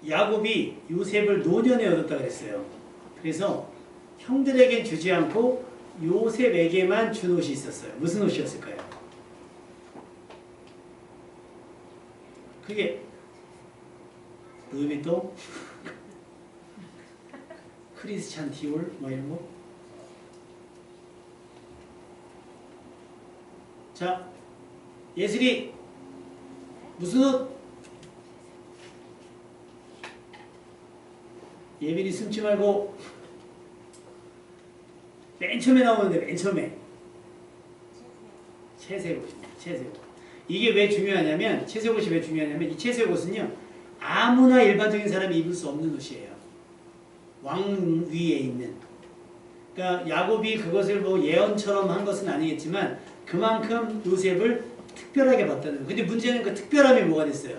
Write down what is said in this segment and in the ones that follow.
야곱이 요셉을 노년에 얻었다 그랬어요. 그래서 형들에겐 주지 않고 요셉에게만 준 옷이 있었어요. 무슨 옷이었을까요? 그게 루이비통, 크리스찬 디올 뭐 이런 거. 자, 예슬이 무슨 옷? 예빈이 숨지 말고. 맨 처음에 나오는데 맨 처음에 채색 옷입니다. 채색 옷. 이게 왜 중요하냐면 채색 옷이 왜 중요하냐면 이 채색 옷은요 아무나 일반적인 사람이 입을 수 없는 옷이에요. 왕 위에 있는. 그러니까 야곱이 그것을 뭐 예언처럼 한 것은 아니겠지만 그만큼 요셉을 특별하게 봤다는 거예요. 근데 문제는 그 특별함이 뭐가 됐어요?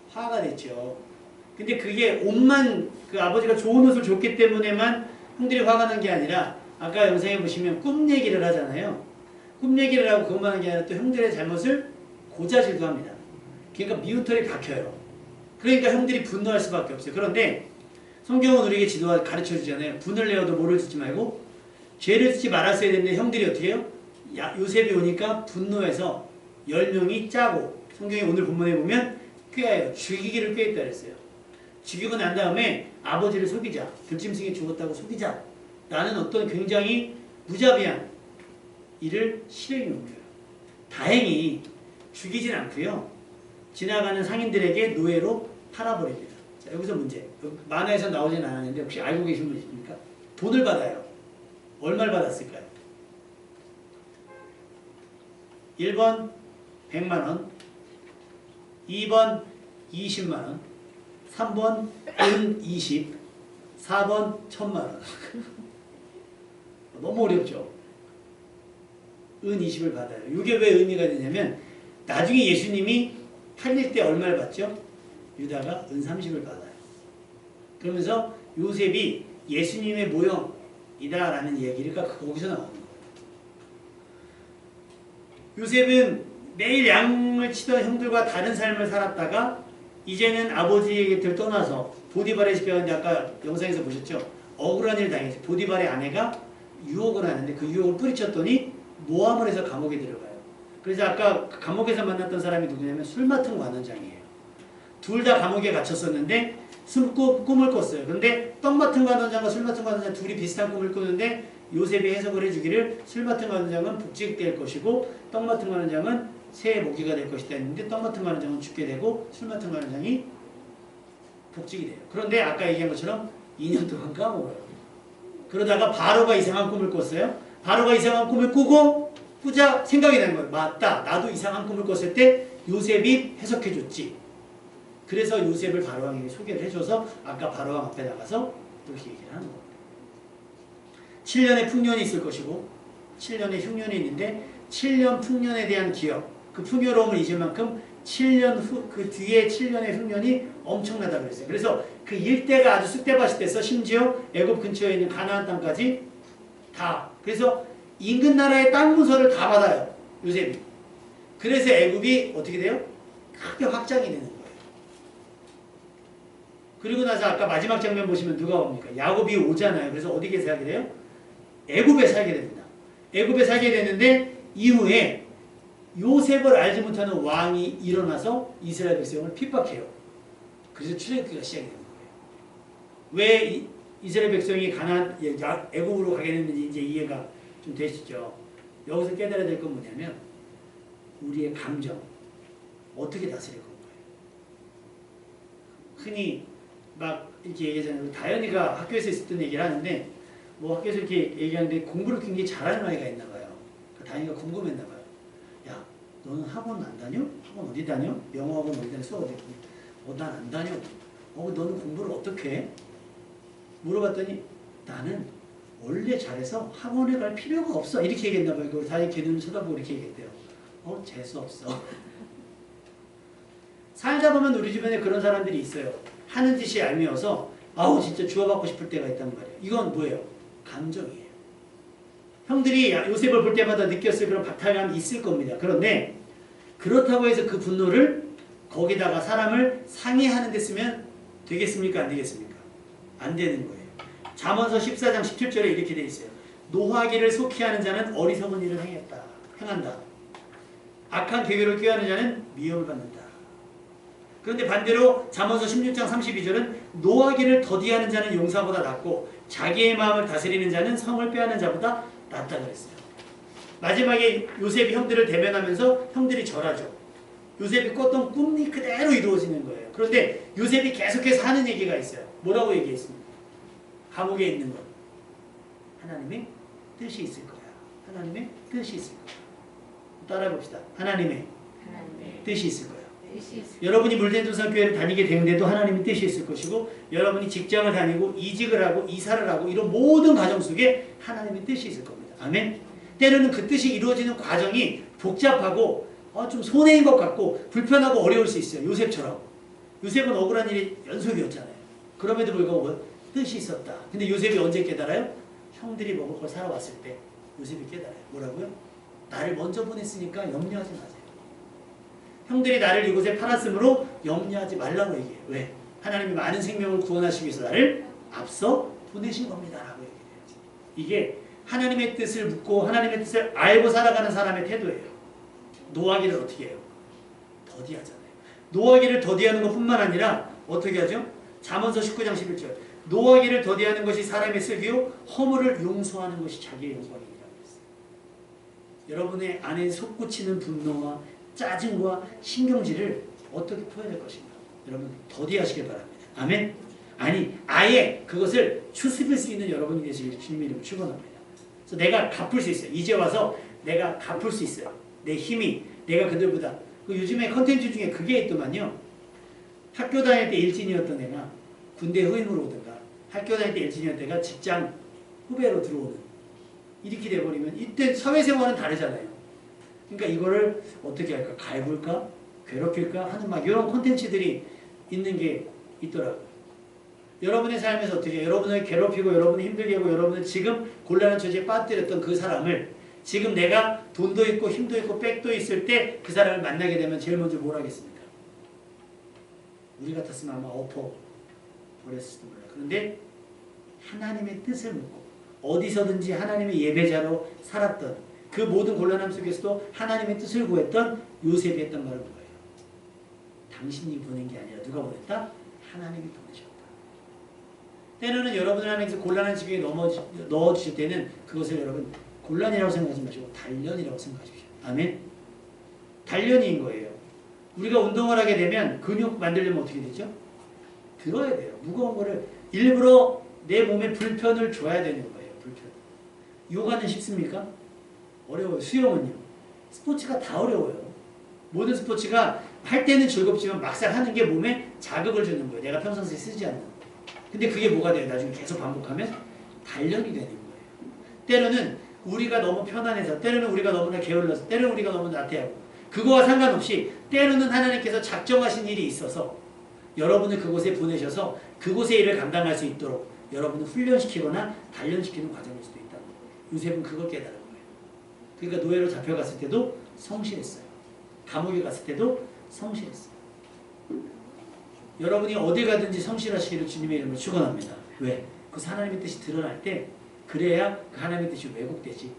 화가 됐죠. 근데 그게 옷만 그 아버지가 좋은 옷을 줬기 때문에만 형들이 화가 난 게 아니라 아까 영상에 보시면 꿈 얘기를 하잖아요. 꿈 얘기를 하고 그것만 한 게 아니라 또 형들의 잘못을 고자질도 합니다. 그러니까 미우털이 박혀요. 그러니까 형들이 분노할 수밖에 없어요. 그런데 성경은 우리에게 지도와 가르쳐 주잖아요. 분을 내어도 뭐를 짓지 말고 죄를 짓지 말았어야 되는데 형들이 어떻게 해요? 요셉이 오니까 분노해서 10명이 짜고 성경이 오늘 본문에 보면 꾀해요. 죽이기를 꾀했다 그랬어요. 죽이고 난 다음에 아버지를 속이자. 들짐승이 죽었다고 속이자. 라는 어떤 굉장히 무자비한 일을 실행해 옮겨요. 다행히 죽이진 않고요. 지나가는 상인들에게 노예로 팔아버립니다. 자, 여기서 문제. 만화에서 나오진 않았는데 혹시 알고 계신 분 있습니까? 돈을 받아요. 얼마를 받았을까요? 1번 100만원, 2번 20만원, 3번 은 20, 4번 1000만원. 너무 어렵죠? 은 20을 받아요. 이게 왜 의미가 되냐면 나중에 예수님이 팔릴 때 얼마를 받죠? 유다가 은 30을 받아요. 그러면서 요셉이 예수님의 모형이다라는 얘기가 거기서 나오는 거예요. 요셉은 매일 양을 치던 형들과 다른 삶을 살았다가 이제는 아버지의 곁을 떠나서 보디발의 집에 갔는데 아까 영상에서 보셨죠? 억울한 일을 당했어요. 보디발의 아내가 유혹을 하는데 그 유혹을 뿌리쳤더니 모함을 해서 감옥에 들어가요. 그래서 아까 감옥에서 만났던 사람이 누구냐면 술 맡은 관원장이에요. 둘 다 감옥에 갇혔었는데 꿈을 꿨어요. 그런데 떡 맡은 관원장과 술 맡은 관원장 둘이 비슷한 꿈을 꾸는데 요셉이 해석을 해주기를 술 맡은 관원장은 복직될 것이고 떡 맡은 관원장은 새의 모기가 될 것이다 했는데 떡 맡은 관원장은 죽게 되고 술 맡은 관원장이 복직이 돼요. 그런데 아까 얘기한 것처럼 2년 동안 까먹어요. 그러다가 바로가 이상한 꿈을 꿨어요. 바로가 이상한 꿈을 꾸자 생각이 나는 거예요. 맞다. 나도 이상한 꿈을 꿨을 때 요셉이 해석해줬지. 그래서 요셉을 바로왕에게 소개를 해줘서 아까 바로왕 앞에 나가서 이렇게 얘기를 하는 겁니다. 7년의 풍년이 있을 것이고 7년의 흉년이 있는데 7년 풍년에 대한 기억, 그 풍요로움을 잊을 만큼 7년 후, 그 뒤에 7년의 흉년이 엄청나다고 그랬어요. 그래서 그 일대가 아주 쑥대밭이 돼서 심지어 애굽 근처에 있는 가나안 땅까지 다. 그래서 인근 나라의 땅 문서를 다 받아요. 요셉이. 그래서 애굽이 어떻게 돼요? 크게 확장이 되는 거예요. 그리고 나서 아까 마지막 장면 보시면 누가 옵니까? 야곱이 오잖아요. 그래서 어디에 살게 돼요? 애굽에 살게 됩니다. 애굽에 살게 되는데 이후에 요셉을 알지 못하는 왕이 일어나서 이스라엘 백성을 핍박해요. 그래서 출애굽기가 시작이 되는 거예요. 왜 이스라엘 백성이 애굽으로 가게 됐는지 이제 이해가 좀 되시죠? 여기서 깨달아야 될 건 뭐냐면 우리의 감정 어떻게 다스릴 건가요? 흔히 막 이렇게 얘기하잖아요. 다현이가 학교에서 있었던 얘기를 하는데 뭐 학교에서 이렇게 얘기하는데 공부를 굉장히 잘하는 아이가 있나 봐요. 다현이가 궁금했나 봐요. 야, 너는 학원 안 다녀? 학원 어디 다녀? 영어 학원 어디 다녀? 수업 어디 다녀? 난 안 다녀. 너는 공부를 어떻게 해? 물어봤더니 나는 원래 잘해서 학원에 갈 필요가 없어. 이렇게 얘기했나 봐요. 그걸 다현이 걔 쳐다보고 이렇게 얘기했대요. 재수없어. 살다 보면 우리 주변에 그런 사람들이 있어요. 하는 짓이 얄미워서 아우 진짜 주워받고 싶을 때가 있단 말이에요. 이건 뭐예요? 감정이에요. 형들이 요셉을 볼 때마다 느꼈을 그런 박탈감이 있을 겁니다. 그런데 그렇다고 해서 그 분노를 거기다가 사람을 상해하는 데 쓰면 되겠습니까? 안 되겠습니까? 안 되는 거예요. 잠언서 14장 17절에 이렇게 돼 있어요. 노하기를 속히 하는 자는 어리석은 일을 행한다. 악한 계획을 꾀하는 자는 미움을 받는다. 그런데 반대로 잠언서 16장 32절은 노하기를 더디하는 자는 용사보다 낫고 자기의 마음을 다스리는 자는 성을 빼앗는 자보다 낫다 그랬어요. 마지막에 요셉이 형들을 대면하면서 형들이 절하죠. 요셉이 꿨던 꿈이 그대로 이루어지는 거예요. 그런데 요셉이 계속해서 하는 얘기가 있어요. 뭐라고 얘기했습니까? 감옥에 있는 것. 하나님의 뜻이 있을 거야. 하나님의 뜻이 있을 거야. 따라해 봅시다. 하나님의 뜻이 있을 거야. 여러분이 물대도산 교회를 다니게 되는데도 하나님의 뜻이 있을 것이고, 여러분이 직장을 다니고 이직을 하고 이사를 하고 이런 모든 과정 속에 하나님의 뜻이 있을 겁니다. 아멘. 때로는 그 뜻이 이루어지는 과정이 복잡하고 좀 손해인 것 같고 불편하고 어려울 수 있어요. 요셉처럼. 요셉은 억울한 일이 연속이었잖아요. 그럼에도 불구하고 뜻이 있었다. 근데 요셉이 언제 깨달아요? 형들이 먹을 걸 사러 왔을 때 요셉이 깨달아요. 뭐라고요? 나를 먼저 보냈으니까 염려하지 마세요. 형들이 나를 이곳에 팔았으므로 염려하지 말라고 얘기해요. 왜? 하나님이 많은 생명을 구원하시기 위해서 나를 앞서 보내신 겁니다. 라고 얘기해요. 이게 하나님의 뜻을 묻고 하나님의 뜻을 알고 살아가는 사람의 태도예요. 노하기를 어떻게 해요? 더디하잖아요. 노하기를 더디하는 것뿐만 아니라 어떻게 하죠? 잠언서 19장 11절 노하기를 더디하는 것이 사람의 슬기요 허물을 용서하는 것이 자기의 영광이라고 했어요. 여러분의 안에 솟구치는 분노와 짜증과 신경질을 어떻게 표현할 것인가? 여러분 더디하시길 바랍니다. 아멘? 아니 아예 그것을 추스릴 수 있는 여러분이 되시길 주님 이름으로 축원합니다. 그래서 내가 갚을 수 있어요. 이제 와서 내가 갚을 수 있어요. 내 힘이 내가 그들보다. 요즘에 컨텐츠 중에 그게 있더만요. 학교 다닐 때 일진이었던 애가 군대 후임으로 오든가 학교 다닐 때 일진이었던 애가 직장 후배로 들어오는 이렇게 돼버리면 이때 사회생활은 다르잖아요. 그러니까 이거를 어떻게 할까? 갈굴까? 괴롭힐까? 하는 막 이런 콘텐츠들이 있는 게 있더라고요. 여러분의 삶에서 어떻게 여러분을 괴롭히고 여러분을 힘들게 하고 여러분을 지금 곤란한 처지에 빠뜨렸던 그 사람을 지금 내가 돈도 있고 힘도 있고 백도 있을 때 그 사람을 만나게 되면 제일 먼저 뭘 하겠습니까? 우리 같았으면 아마 버렸을지도 몰라. 그런데 하나님의 뜻을 묻고 어디서든지 하나님의 예배자로 살았던 그 모든 곤란함 속에서도 하나님의 뜻을 구했던 요셉이 했던 말은 뭐예요? 당신이 보낸 게 아니라 누가 보냈다? 하나님이 보내셨다. 때로는 여러분을 하나님께서 곤란한 지경에 넣어주실 때는 그것을 여러분 곤란이라고 생각하지 마시고 단련이라고 생각하십시오. 아멘? 단련인 거예요. 우리가 운동을 하게 되면 근육 만들려면 어떻게 되죠? 들어야 돼요. 무거운 거를 일부러 내 몸에 불편을 줘야 되는 거예요. 불편. 요가는 쉽습니까? 어려워요. 수영은요. 스포츠가 다 어려워요. 모든 스포츠가 할 때는 즐겁지만 막상 하는 게 몸에 자극을 주는 거예요. 내가 평상시에 쓰지 않는. 근데 그게 뭐가 돼요? 나중에 계속 반복하면 단련이 되는 거예요. 때로는 우리가 너무 편안해서, 때로는 우리가 너무나 게을러서, 때로는 우리가 너무 나태하고 그거와 상관없이 때로는 하나님께서 작정하신 일이 있어서 여러분을 그곳에 보내셔서 그곳의 일을 감당할 수 있도록 여러분을 훈련시키거나 단련시키는 과정일 수도 있다는 거예요. 요셉은 그걸 깨달은 거예요. 그러니까 노예로 잡혀갔을 때도 성실했어요. 감옥에 갔을 때도 성실했어요. 여러분이 어디 가든지 성실하시기를 주님의 이름으로 축원합니다. 왜? 그 하나님의 뜻이 드러날 때 그래야 그 하나님의 뜻이 왜곡되지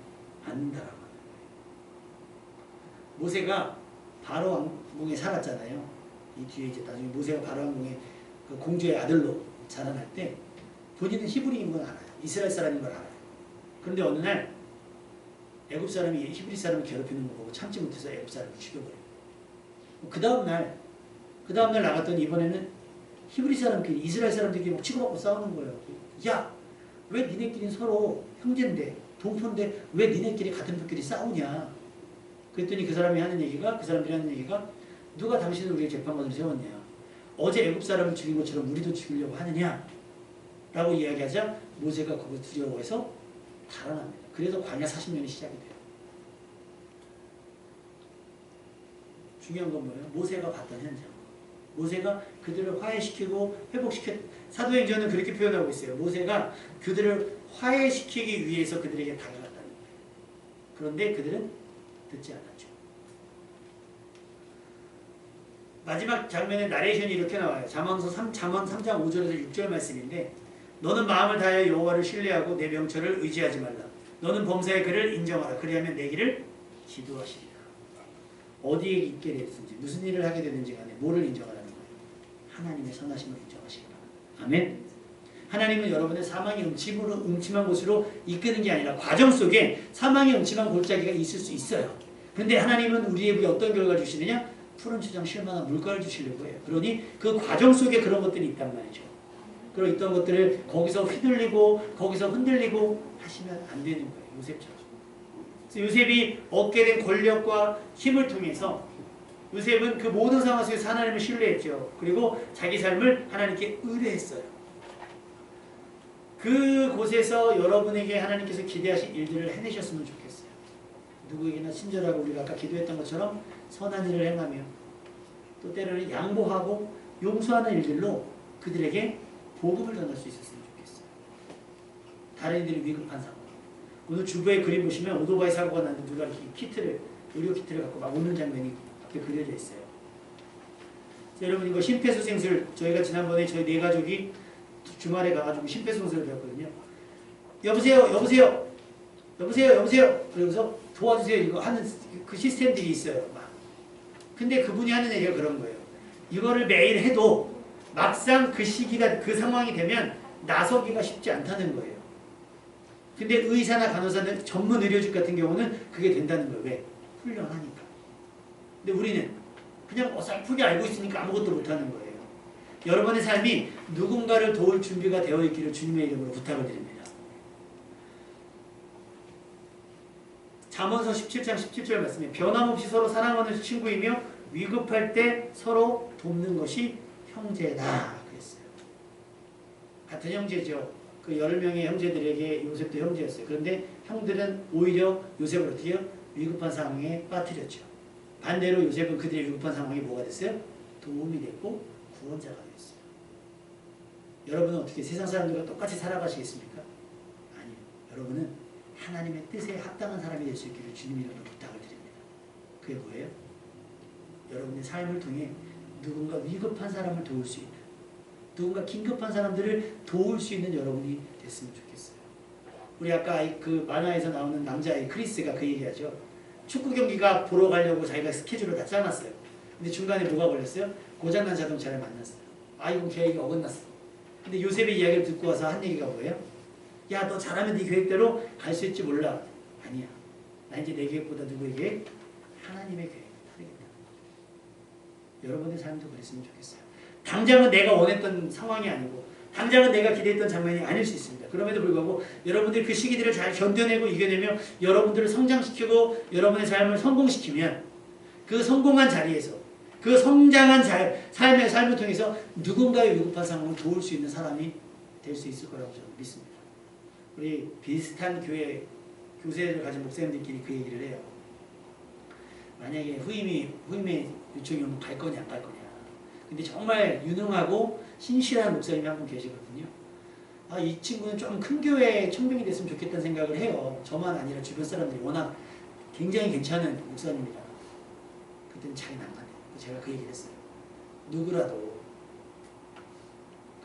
않는다라고 합니다. 모세가 바로 왕궁에 살았잖아요. 이 뒤에 이제 나중에 모세가 바로 왕궁의 그 공주의 아들로 자라날 때 본인은 히브리인 건 알아요. 이스라엘 사람인 걸 알아요. 그런데 어느 날 애굽 사람이 히브리 사람을 괴롭히는 거 보고 참지 못해서 애굽 사람을 죽여버려요. 그 다음날 나갔더니 이번에는 히브리 사람끼리 이스라엘 사람들끼리 막 치고받고 싸우는 거예요. 야, 왜 니네끼리 서로 형제인데 동포인데 왜 니네끼리 같은 분끼리 싸우냐. 그랬더니 그 사람들이 하는 얘기가 누가 당신을 우리의 재판관으로 세웠냐. 어제 애굽 사람을 죽인 것처럼 우리도 죽이려고 하느냐. 라고 이야기하자 모세가 그걸 두려워해서 달아납니다. 그래서 광야 40년이 시작이 돼요. 중요한 건 뭐예요? 모세가 봤던 현장. 모세가 그들을 화해시키고 사도행전은 그렇게 표현하고 있어요. 모세가 그들을 화해시키기 위해서 그들에게 다가갔다는 거예요. 그런데 그들은 듣지 않았죠. 마지막 장면에 나레이션이 이렇게 나와요. 잠언 3장 5절에서 6절 말씀인데 너는 마음을 다하여 여호와를 신뢰하고 내 명철을 의지하지 말라. 너는 범사의 그를 인정하라. 그리하면 내 길을 지도하시리라. 어디에 있게 됐든지 무슨 일을 하게 되든지 간에 뭐를 인정하라는 거예요? 하나님의 선하심을 인정하시기 바랍니다. 아멘. 하나님은 여러분의 사망의 음침한 곳으로 이끄는 게 아니라 과정 속에 사망의 음침한 골짜기가 있을 수 있어요. 그런데 하나님은 우리에게 어떤 결과를 주시느냐? 푸른 초장 쉴만한 물가를 주시려고 해요. 그러니 그 과정 속에 그런 것들이 있단 말이죠. 그런 있던 것들을 거기서 휘둘리고 거기서 흔들리고 하시면 안 되는 거예요. 요셉처럼. 그래서 요셉이 얻게 된 권력과 힘을 통해서 요셉은 그 모든 상황 속에서 하나님을 신뢰했죠. 그리고 자기 삶을 하나님께 의뢰했어요. 그 곳에서 여러분에게 하나님께서 기대하신 일들을 해내셨으면 좋겠어요. 누구에게나 친절하고 우리가 아까 기도했던 것처럼 선한 일을 행하며 또 때로는 양보하고 용서하는 일들로 그들에게 복음을 전할 수 있었으면 좋겠어요. 다른 이들이 위급한 상황. 오늘 주부의 그림 보시면 오토바이 사고가 났는데 누가 이렇게 의료 키트를 갖고 막 오는 장면이 앞에 그려져 있어요. 여러분 이거 심폐소생술 저희가 지난번에 저희 네 가족이 주말에 가가지고 심폐소생술을 배웠거든요. 여보세요. 그러면서 도와주세요 이거 하는 그 시스템들이 있어요. 막. 근데 그분이 하는 얘기가 그런 거예요. 이거를 매일 해도 막상 그 시기가 그 상황이 되면 나서기가 쉽지 않다는 거예요. 근데 의사나 간호사는 전문 의료직 같은 경우는 그게 된다는 거예요. 왜? 훌륭하니까. 근데 우리는 그냥 어설프게 알고 있으니까 아무것도 못하는 거예요. 여러분의 삶이 누군가를 도울 준비가 되어 있기를 주님의 이름으로 부탁을 드립니다. 잠언서 17장 17절 말씀에 변함없이 서로 사랑하는 친구이며 위급할 때 서로 돕는 것이 형제다 그랬어요. 같은 형제죠. 그 10명의 형제들에게 요셉도 형제였어요. 그런데 형들은 오히려 요셉을 어떻게 해요? 위급한 상황에 빠뜨렸죠. 반대로 요셉은 그들의 위급한 상황이 뭐가 됐어요? 도움이 됐고 구원자가 됐어요. 여러분은 어떻게 세상 사람들과 똑같이 살아가시겠습니까? 아니요. 여러분은 하나님의 뜻에 합당한 사람이 될 수 있기를 주님 이름으로 부탁을 드립니다. 그게 뭐예요? 여러분의 삶을 통해 누군가 위급한 사람을 도울 수 있는, 누군가 긴급한 사람들을 도울 수 있는 여러분이 됐으면 좋겠어요. 우리 아까 그 만화에서 나오는 남자아이 크리스가 그 얘기하죠. 축구 경기가 보러 가려고 자기가 스케줄을 다 짜놨어요. 근데 중간에 뭐가 걸렸어요? 고장난 자동차를 만났어요. 아 이건 계획이 어긋났어. 근데 요셉의 이야기를 듣고 와서 한 얘기가 뭐예요? 야 너 잘하면 네 계획대로 갈 수 있지 몰라. 아니야. 나 이제 내 계획보다 누구의 계획? 하나님의 계획을 하겠다. 여러분의 삶도 그랬으면 좋겠어요. 당장은 내가 원했던 상황이 아니고 당장은 내가 기대했던 장면이 아닐 수 있습니다. 그럼에도 불구하고 여러분들이 그 시기들을 잘 견뎌내고 이겨내며 여러분들을 성장시키고 여러분의 삶을 성공시키면 그 성공한 자리에서 그 성장한 삶을 통해서 누군가의 위급한 상황을 도울 수 있는 사람이 될 수 있을 거라고 저는 믿습니다. 우리 비슷한 교세를 가진 목사님들끼리 그 얘기를 해요. 만약에 후임의 요청이 오면 갈 거냐 안 갈 거냐. 근데 정말 유능하고 신실한 목사님이 한 분 계시거든요. 아, 이 친구는 좀 큰 교회에 청빙이 됐으면 좋겠다는 생각을 해요. 저만 아니라 주변 사람들이 워낙 굉장히 괜찮은 목사님이라. 그때는 자기는 안 가네요. 제가 그 얘기를 했어요. 누구라도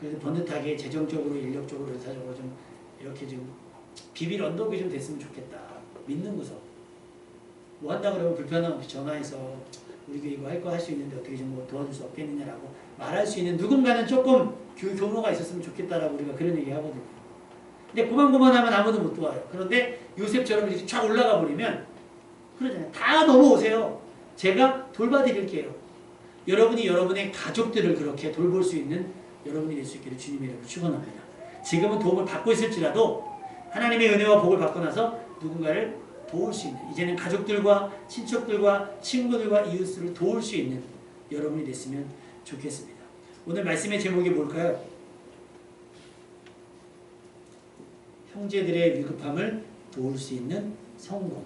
그래도 번듯하게 재정적으로 인력적으로 의사적으로 좀 이렇게 좀 비빌 언덕이 좀 됐으면 좋겠다. 믿는 구석. 뭐 한다 그러면 불편함 없이 전화해서 우리 교회 이거 할 거 할 수 있는데 어떻게 좀 뭐 도와줄 수 없겠느냐라고 말할 수 있는 누군가는 조금 교로가 있었으면 좋겠다라고 우리가 그런 얘기 하거든요. 근데 고만고만하면 아무도 못 도와요. 그런데 요셉처럼 이렇게 쫙 올라가 버리면 그러잖아요. 다 넘어오세요. 제가 돌봐드릴게요. 여러분이 여러분의 가족들을 그렇게 돌볼 수 있는 여러분이 될 수 있기를 주님의 이름으로 축원합니다. 지금은 도움을 받고 있을지라도 하나님의 은혜와 복을 받고 나서 누군가를 도울 수 있는, 이제는 가족들과 친척들과 친구들과 이웃을 도울 수 있는 여러분이 됐으면 좋겠습니다. 오늘 말씀의 제목이 뭘까요? 형제들의 위급함을 도울 수 있는 성공.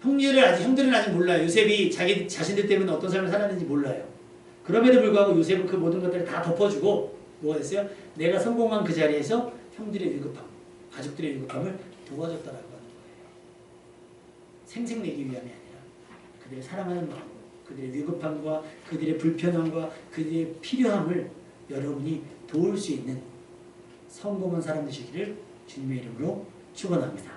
형들은 아직 몰라요. 요셉이 자기 자신들 때문에 어떤 삶을 살았는지 몰라요. 그럼에도 불구하고 요셉은 그 모든 것들을 다 덮어주고 뭐가 됐어요? 내가 성공한 그 자리에서 형들의 위급함, 가족들의 위급함을 도와줬다라고 하는 거예요. 생색내기 위함이 아니라 그들을 사랑하는 마음으로 그들의 위급함과 그들의 불편함과 그들의 필요함을 여러분이 도울 수 있는 성공한 사람 되시기를 주님의 이름으로 축원합니다.